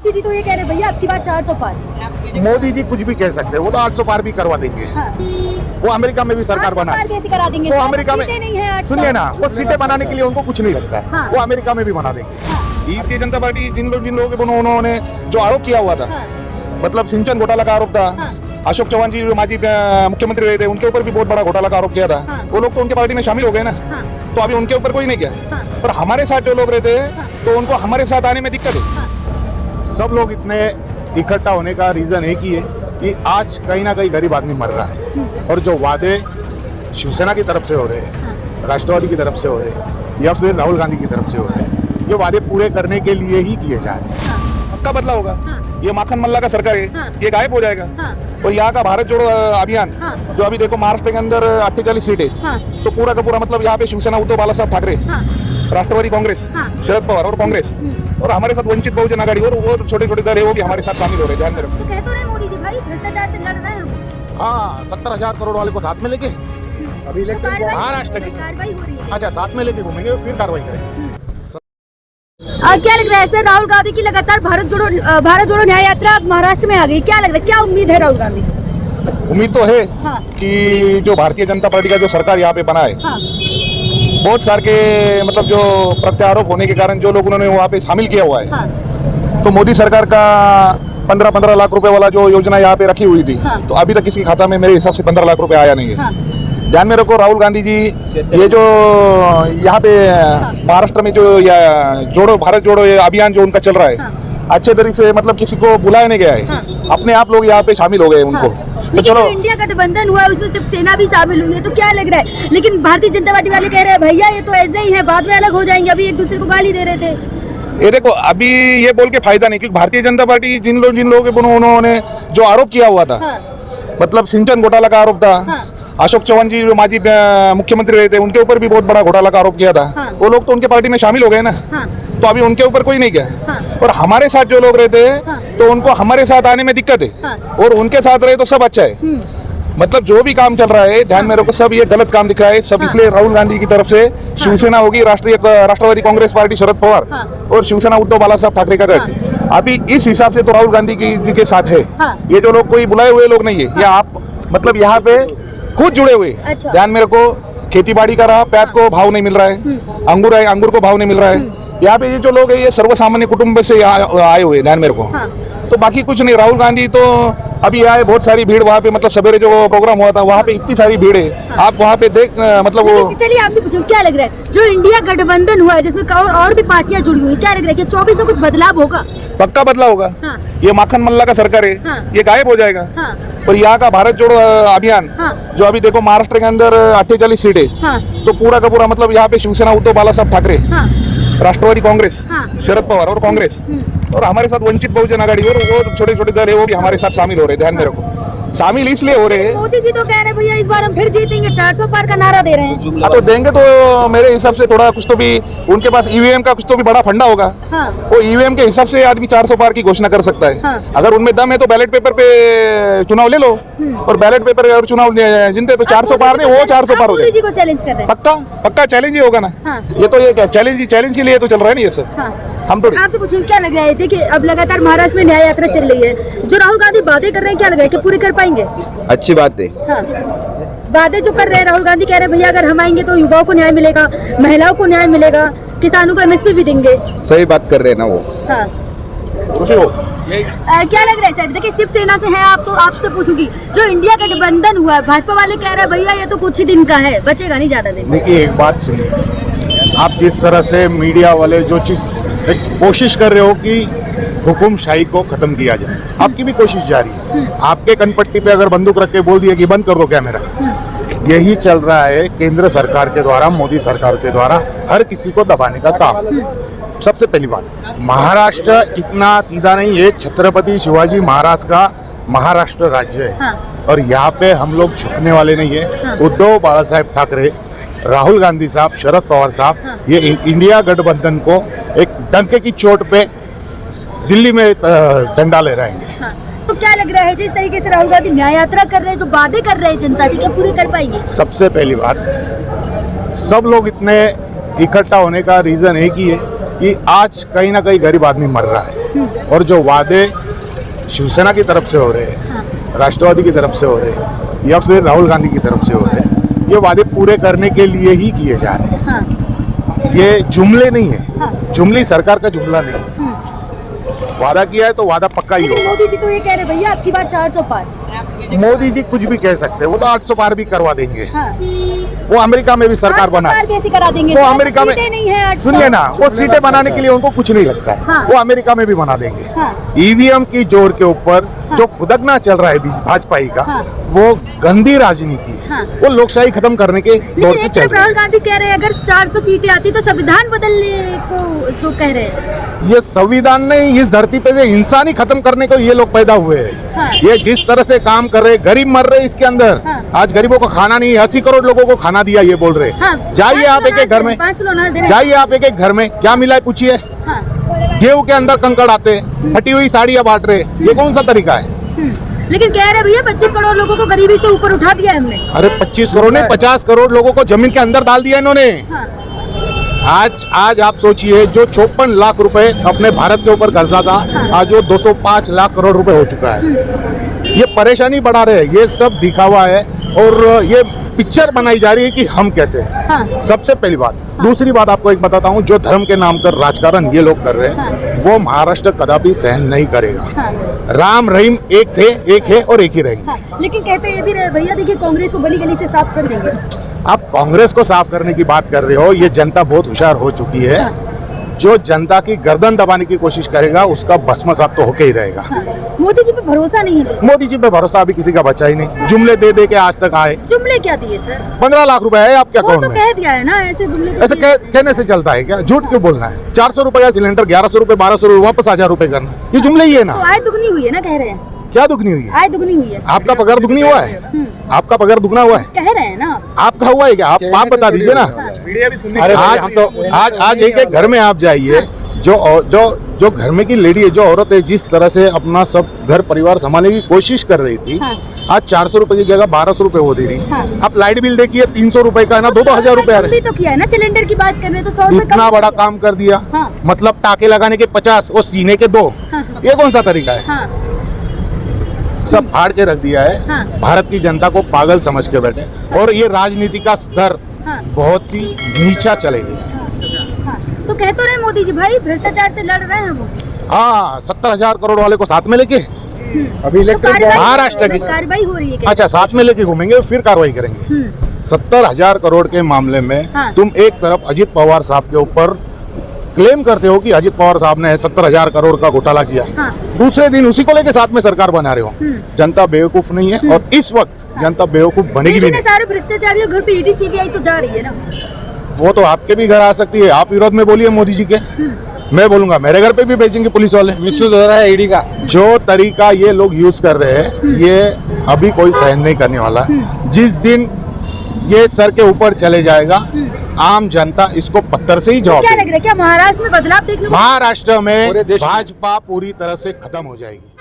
मोदी जी तो ये कह रहे हैं भैया आपकी बात 400 पार। मोदी जी कुछ भी कह सकते हैं, वो तो 800 पार भी करवा देंगे। हाँ। वो अमेरिका में भी सरकार बना है, कैसे करा देंगे? वो अमेरिका में सीटें नहीं है 800। सुनिए ना, वो सीटें बनाने के लिए उनको कुछ नहीं लगता है। हाँ। वो अमेरिका में भी बना देंगे। हाँ। भारतीय जनता पार्टी जिन लोगों के उन्होंने जो आरोप किया हुआ था, हाँ। मतलब सिंचन घोटाला का आरोप था। हाँ। अशोक चौहान जी जो माजी मुख्यमंत्री रहे थे, उनके ऊपर भी बहुत बड़ा घोटाला का आरोप किया था। हाँ। वो लोग तो उनके पार्टी में शामिल हो गए ना। हाँ। तो अभी उनके ऊपर कोई नहीं किया। हाँ। पर हमारे साथ जो लोग रहते हैं, हाँ। तो उनको हमारे साथ आने में दिक्कत है। हाँ। सब लोग इतने इकट्ठा होने का रीजन एक ही है कि आज कहीं ना कहीं गरीब आदमी मर रहा है, और जो वादे शिवसेना की तरफ से हो रहे हैं, राष्ट्रवादी की तरफ से हो रहे हैं, या फिर राहुल गांधी की तरफ से हो रहे हैं, ये वादे पूरे करने के लिए ही किए जा रहे हैं। पक्का बदला होगा। ये माखन मल्ला का सरकार है, ये गायब हो जाएगा। और यहाँ का भारत जोड़ो अभियान, जो अभी देखो महाराष्ट्र के अंदर 48 सीटें, तो पूरा का पूरा मतलब यहाँ पे शिवसेना, उद्धव बाला साहब ठाकरे, राष्ट्रवादी कांग्रेस, शरद पवार और कांग्रेस, और हमारे साथ वंचित बहुजन आघाड़ी और वो छोटे छोटे दल है, वो भी हमारे साथ शामिल हो रहे हैं। ध्यान में रखो। कह तो रहे मोदी जी भाई भ्रष्टाचार से लड़ रहे हैं। हाँ, 70,000 करोड़ वाले को साथ में लेके अभी इलेक्शन महाराष्ट्र की कार्रवाई हो रही है। अच्छा साथ में लेके घूमेंगे, फिर कार्रवाई करेंगे। क्या लग रहा है सर, राहुल गांधी की लगातार भारत जोड़ो न्याय यात्रा महाराष्ट्र में आ गई, क्या लग रहा है, क्या उम्मीद है राहुल गांधी से? उम्मीद तो है हाँ। कि जो भारतीय जनता पार्टी का जो सरकार यहाँ पे बना है, हाँ। बहुत सारे के मतलब जो प्रत्यारोप होने के कारण जो लोग उन्होंने वहाँ पे शामिल किया हुआ है। हाँ। तो मोदी सरकार का 15-15 लाख रुपए वाला जो योजना यहाँ पे रखी हुई थी, हाँ। तो अभी तक किसी खाता में मेरे हिसाब से 15 लाख रुपए आया नहीं है। हाँ। ध्यान में रखो, राहुल गांधी जी ये जो यहाँ पे महाराष्ट्र में जो भारत जोड़ो ये अभियान जो उनका चल रहा है, अच्छे तरीके से मतलब किसी को बुलाया नहीं गया है। अपने आप लोग यहाँ पे शामिल हो गए उनको। तो चलो, इंडिया गठबंधन हुआ, उसमें सिर्फ सेना भी शामिल हुई है, तो क्या लग रहा है? लेकिन भारतीय जनता पार्टी वाले कह रहे हैं भैया ये तो ऐसे ही है, बाद में अलग हो जाएंगे, अभी एक दूसरे को गाली दे रहे थे। ये देखो, अभी ये बोल के फायदा नहीं, क्योंकि भारतीय जनता पार्टी जिन लोगों के उन्होंने जो आरोप किया हुआ था, मतलब सिंचन घोटाला का आरोप था। अशोक चौहान जी जो माजी मुख्यमंत्री रहे थे, उनके ऊपर भी बहुत बड़ा घोटाला का आरोप किया था। वो लोग तो उनके पार्टी में शामिल हो गए ना। तो अभी उनके ऊपर कोई नहीं गया। और हमारे साथ जो लोग रहते हैं, तो उनको हमारे साथ आने में दिक्कत है, और उनके साथ रहे तो सब अच्छा है। मतलब जो भी काम चल रहा है, ध्यान में रखो, सब ये गलत काम दिख रहा है सब। इसलिए राहुल गांधी की तरफ से शिवसेना होगी, राष्ट्रवादी कांग्रेस पार्टी शरद पवार, और शिवसेना उद्धव बाला साहब ठाकरे का गठ। अभी इस हिसाब से तो राहुल गांधी जी के साथ है। ये जो लोग कोई बुलाए हुए लोग नहीं है, या आप मतलब यहाँ पे खुद जुड़े हुए। अच्छा। ध्यान में रखो, खेती बाड़ी का रहा, प्याज को भाव नहीं मिल रहा है, अंगूर है, अंगूर को भाव नहीं मिल रहा है। यहाँ पे ये जो लोग है, ये सर्वसामान्य कुटुंब से आए हुए। ध्यान में रखो। तो बाकी कुछ नहीं। राहुल गांधी तो अभी आए, बहुत सारी भीड़ वहाँ पे, मतलब सवेरे जो प्रोग्राम हुआ था वहाँ पे इतनी सारी भीड़ है। आप वहाँ पे देख मतलब वो। चलिए आपसे पूछूं, क्या लग रहा है जो इंडिया गठबंधन हुआ है, जिसमें और भी पार्टियां जुड़ी हुई, क्या लग रहा है कि 24 में कुछ बदलाव होगा? पक्का बदला होगा। ये माखन मल्ला का सरकार है, ये गायब हो जाएगा। और यहाँ का भारत जोड़ो अभियान, जो अभी देखो महाराष्ट्र के अंदर 48 सीटें, तो पूरा का पूरा मतलब यहाँ पे शिवसेना, उद्धव बाला साहब ठाकरे, राष्ट्रवादी कांग्रेस, शरद पवार और कांग्रेस, और हमारे साथ वंचित बहुजन आघाड़ी और वो छोटे छोटे दल है, वो भी हमारे साथ शामिल हो रहे हैं। ध्यान में रखो, शामिल इसलिए हो रहे हैं। मोदी जी तो कह रहे हैं भैया इस बार हम फिर जीतेंगे, 400 पार का नारा दे रहे हैं। हाँ, तो देंगे तो मेरे हिसाब से थोड़ा कुछ तो भी उनके पास ईवीएम का कुछ तो भी बड़ा फंडा होगा। वो ईवीएम के हिसाब से आदमी 400 पार की घोषणा कर सकता है। अगर उनमें दम है तो बैलेट पेपर पे चुनाव ले लो, और बैलेट पेपर और चुनाव जिनते तो 400 पार नहीं, वो 400 पार हो जाए। मोदी जी को चैलेंज कर रहे हैं। पक्का चैलेंज ही होगा ना। ये तो ये चैलेंज के लिए तो चल रहा है ना ये सब। हम तो आपसे पूछूं, क्या लग रहा है, देखिए अब लगातार महाराष्ट्र में न्याय यात्रा चल रही है, जो राहुल गांधी बातें कर रहे हैं, क्या लग रहा है कि पूरे कर पाएंगे? अच्छी बात है। वादे जो कर रहे हैं, राहुल गांधी कह रहे हैं भैया अगर हम आएंगे तो युवाओं को न्याय मिलेगा, महिलाओं को न्याय मिलेगा, किसानों को एमएसपी भी देंगे। सही बात कर रहे हैं ना वो। खुशी हो। क्या लग रहा है सर, देखिए शिवसेना से है आप, तो आपसे पूछूंगी जो इंडिया गठबंधन हुआ है, भाजपा वाले कह रहे हैं भैया ये तो कुछ ही दिन का है, बचेगा नहीं ज्यादा दिन। देखिए एक बात सुनिए, आप जिस तरह से मीडिया वाले जो चीज कोशिश कर रहे हो कि हुकुमशाही को खत्म किया जाए, आपकी भी कोशिश जारी है। आपके कनपट्टी पे अगर बंदूक रख के बोल दिया कि बंद कर दो कैमरा, यही चल रहा है केंद्र सरकार के द्वारा, मोदी सरकार के द्वारा हर किसी को दबाने का काम। सबसे पहली बात, महाराष्ट्र इतना सीधा नहीं है, छत्रपति शिवाजी महाराज का महाराष्ट्र राज्य है। और यहाँ पे हम लोग झुकने वाले नहीं है। उद्धव बाला साहेब ठाकरे, राहुल गांधी साहब, शरद पवार साहब, ये इंडिया गठबंधन को एक डंके की चोट पे दिल्ली में झंडा ले रहेंगे। तो क्या लग रहा है जिस तरीके से राहुल गांधी न्याय यात्रा कर रहे हैं, जो वादे कर रहे हैं जनता से, क्या पूरी कर पाएंगे? सबसे पहली बात, सब लोग इतने इकट्ठा होने का रीजन एक ही है कि आज कहीं ना कहीं गरीब आदमी मर रहा है और जो वादे शिवसेना की तरफ से हो रहे हैं, राष्ट्रवादी की तरफ से हो रहे हैं या फिर राहुल गांधी की तरफ से हो रहे हैं, ये वादे पूरे करने के लिए ही किए जा रहे हैं। ये जुमले नहीं है, जुमली सरकार का जुमला नहीं है। वादा किया है तो वादा पक्का ही लेकिन होगा। मोदी जी तो ये कह रहे भैया आपकी बात 400 पार। मोदी जी कुछ भी कह सकते हैं, वो तो 800 पार भी करवा देंगे। हाँ। वो अमेरिका में भी सरकार 800 बना पार कैसे करा देंगे? वो सर, अमेरिका में सीटें नहीं है 800। सुनिए ना, वो सीटें बनाने के लिए उनको कुछ नहीं लगता है। हाँ। वो अमेरिका में भी बना देंगे। हाँ। ईवीएम की जोर के ऊपर जो फुदकना चल रहा है भाजपा का, हाँ। वो गंदी राजनीति है। हाँ। वो लोकशाही खत्म करने के दौर लेकिन से एक चल तरफ रही राहुल है। गांधी कह रहे हैं अगर 400 सीटें आती तो संविधान बदलने को जो कह रहे हैं। ये संविधान नहीं, इस धरती पे से इंसान ही खत्म करने को ये लोग पैदा हुए हैं। हाँ। ये जिस तरह से काम कर रहे हैं, गरीब मर रहे हैं इसके अंदर। हाँ। आज गरीबों को खाना नहीं है, 80 करोड़ लोगों को खाना दिया, ये बोल रहे हैं। हाँ। जाइए आप एक एक घर में, 5 किलो अनाज दे रहे हैं। जाइए आप एक एक घर में, क्या मिला है पूछिए। हाँ। गेहूं के अंदर कंकड़ आते हैं, फटी हुई साड़ियां बांट रहे हैं। ये कौन सा तरीका है? लेकिन कह रहे भैया 25 करोड़ लोगों को गरीबी से ऊपर उठा दिया है हमने। अरे 25 करोड़ ने 50 करोड़ लोगों को जमीन के अंदर डाल दिया इन्होंने। हाँ। आज आप सोचिए, जो 54 लाख रुपए अपने भारत के ऊपर कर्जा था, आज वो 205 लाख करोड़ रुपए हो चुका है। ये परेशानी बढ़ा रहे हैं, ये सब दिखावा है और ये पिक्चर बनाई जा रही है कि हम कैसे हैं। हाँ। सबसे पहली बात। दूसरी बात आपको एक बताता हूँ, जो धर्म के नाम पर राजकारण ये लोग कर रहे हैं, वो महाराष्ट्र कदापि सहन नहीं करेगा। हाँ। राम रहीम एक थे, एक है और एक ही रहेंगे। हाँ। लेकिन कहते ये भी रहे भैया देखिए कांग्रेस को गली गली से साफ कर देंगे। आप कांग्रेस को साफ करने की बात कर रहे हो, ये जनता बहुत होशियार हो चुकी है। जो जनता की गर्दन दबाने की कोशिश करेगा उसका भस्मसात तो होके ही रहेगा। हाँ। मोदी जी पे भरोसा नहीं है। मोदी जी पे भरोसा अभी किसी का बचा ही नहीं। जुमले दे दे के आज तक आए। जुमले क्या दिए सर? 15 लाख रुपए है आपके वो अकाउंट तो में। कह दिया है ना, ऐसे जुमले तो ऐसे कहने से चलता है क्या? झूठ क्यों बोलना है? 400 रुपए सिलेंडर, 1100 रुपए, 1200 रुपए, वापस 1000 रुपए करना, ये जुमले ही है ना। तो आय दुगनी हुई है ना, कह रहे हैं। क्या दुगनी हुई है? आय दुगनी हुई है। आपका पगार दुगनी हुआ है? आपका पगार दुगना हुआ है? कह रहे हैं ना। आपका हुआ है क्या? आप बता दीजिए ना। अरे आज एक एक घर में आप जाइए, जो घर में की लेडी है, जो औरत है, जिस तरह से अपना सब घर परिवार संभालने की कोशिश कर रही थी, हाँ। आज 400 रुपए की जगह 1200 रुपए वो दे रही। हाँ। आप लाइट बिल देखिए, 300 रुपए का है ना, 2-2 हजार रुपए आ रहे भी तो किया है ना, सिलेंडर की बात कर रहे हैं तो 100 रुपए इतना कम बड़ा किया। काम कर दिया। हाँ। मतलब टाके लगाने के 50 और सीने के 2। हाँ। ये कौन सा तरीका है? हाँ। सब फाड़ के रख दिया है। हाँ। भारत की जनता को पागल समझ के बैठे और ये राजनीति का स्तर हाँ। बहुत सी नीचा चले गया। हाँ। तो कह तो रहे मोदी जी भाई भ्रष्टाचार से लड़ रहे हैं हम। हाँ, 70,000 करोड़ वाले को साथ में लेके अभी तो महाराष्ट्र की कार्रवाई हो रही है क्या? अच्छा साथ में लेके घूमेंगे, फिर कार्रवाई करेंगे। 70,000 करोड़ के मामले में हाँ। तुम एक तरफ अजित पवार साहब के ऊपर क्लेम करते हो कि अजित पवार साहब ने 70,000 करोड़ का घोटाला किया, हाँ। दूसरे दिन उसी को लेके साथ में सरकार बना रहे हो। जनता बेवकूफ नहीं है और इस वक्त जनता बेवकूफ बनेगी भी लेकिन नहीं। सारे भ्रष्टाचारियों घर पे ईडी सीबीआई तो जा रही है ना। वो तो आपके भी घर आ सकती है। आप विरोध में बोलिए मोदी जी के, मैं बोलूंगा मेरे घर पे भी भेजेंगे पुलिस वाले। मिसयूज हो रहा है ईडी का। जो तरीका ये लोग यूज कर रहे हैं, ये अभी कोई सहन नहीं करने वाला। जिस दिन ये सर के ऊपर चले जाएगा, आम जनता इसको पत्थर से ही जवाब क्या लग देगी। रहा है, क्या महाराष्ट्र में बदलाव देखने को? महाराष्ट्र में भाजपा पूरी तरह से खत्म हो जाएगी।